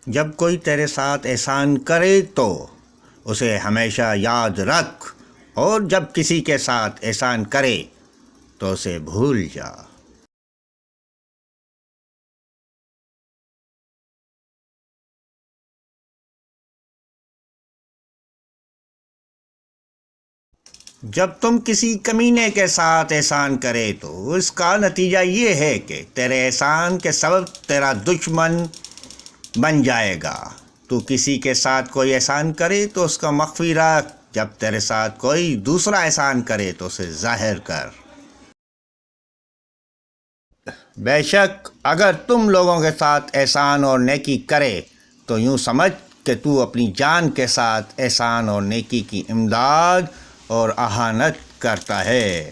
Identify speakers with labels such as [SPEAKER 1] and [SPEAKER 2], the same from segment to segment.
[SPEAKER 1] جب کوئی تیرے ساتھ احسان کرے تو اسے ہمیشہ یاد رکھ، اور جب کسی کے ساتھ احسان کرے تو اسے بھول جا۔ جب تم کسی کمینے کے ساتھ احسان کرے تو اس کا نتیجہ یہ ہے کہ تیرے احسان کے سبب تیرا دشمن بن جائے گا۔ تو کسی کے ساتھ کوئی احسان کرے تو اس کا مخفی رکھ، جب تیرے ساتھ کوئی دوسرا احسان کرے تو اسے ظاہر کر۔ بے شک اگر تم لوگوں کے ساتھ احسان اور نیکی کرے تو یوں سمجھ کہ تو اپنی جان کے ساتھ احسان اور نیکی کی امداد اور اہانت کرتا ہے۔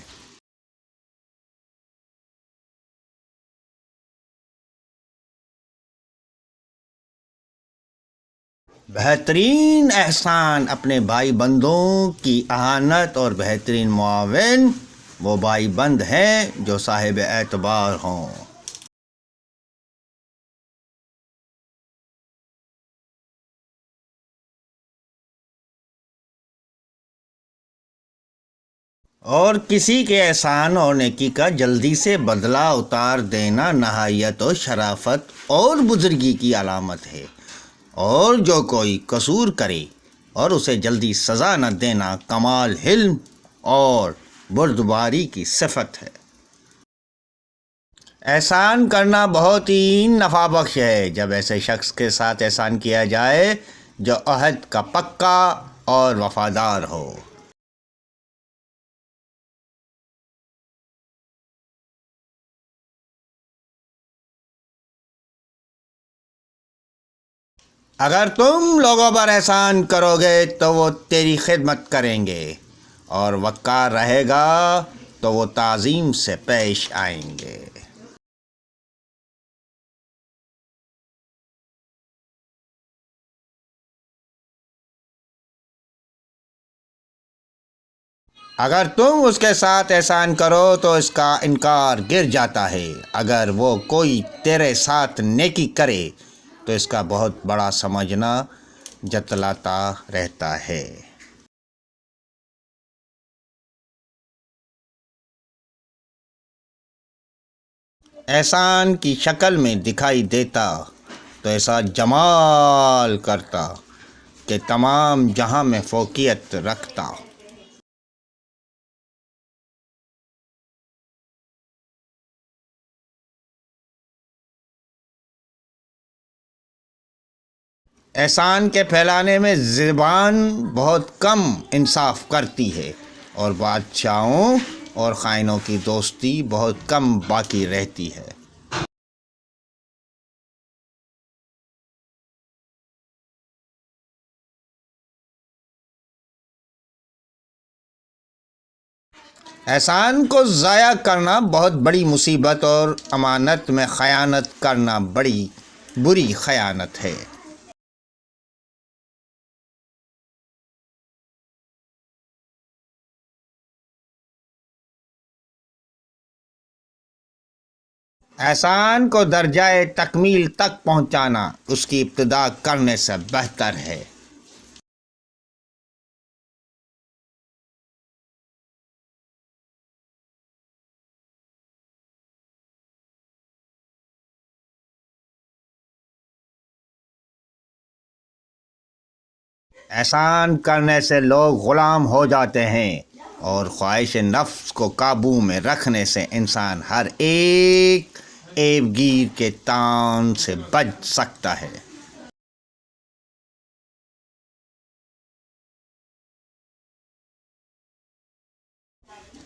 [SPEAKER 1] بہترین احسان اپنے بھائی بندوں کی اہانت، اور بہترین معاون وہ بھائی بند ہیں جو صاحب اعتبار ہوں۔ اور کسی کے احسان اور نیکی کا جلدی سے بدلہ اتار دینا نہایت و شرافت اور بزرگی کی علامت ہے، اور جو کوئی قصور کرے اور اسے جلدی سزا نہ دینا کمال حلم اور بردباری کی صفت ہے۔ احسان کرنا بہت ہی نفع بخش ہے جب ایسے شخص کے ساتھ احسان کیا جائے جو عہد کا پکا اور وفادار ہو۔ اگر تم لوگوں پر احسان کرو گے تو وہ تیری خدمت کریں گے، اور وقار رہے گا تو وہ تعظیم سے پیش آئیں گے۔ اگر تم اس کے ساتھ احسان کرو تو اس کا انکار گر جاتا ہے، اگر وہ کوئی تیرے ساتھ نیکی کرے تو اس کا بہت بڑا سمجھنا جتلاتا رہتا ہے۔ احسان کی شکل میں دکھائی دیتا تو ایسا جمال کرتا کہ تمام جہاں میں فوقیت رکھتا۔ احسان کے پھیلانے میں زبان بہت کم انصاف کرتی ہے، اور بادشاہوں اور خائنوں کی دوستی بہت کم باقی رہتی ہے۔ احسان کو ضائع کرنا بہت بڑی مصیبت، اور امانت میں خیانت کرنا بڑی بری خیانت ہے۔ احسان کو درجہ تکمیل تک پہنچانا اس کی ابتدا کرنے سے بہتر ہے۔ احسان کرنے سے لوگ غلام ہو جاتے ہیں، اور خواہش نفس کو قابو میں رکھنے سے انسان ہر ایک عیب گیر کے تان سے بچ سکتا ہے۔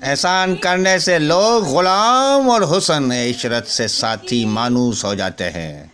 [SPEAKER 1] احسان کرنے سے لوگ غلام اور حسن عشرت سے ساتھی مانوس ہو جاتے ہیں۔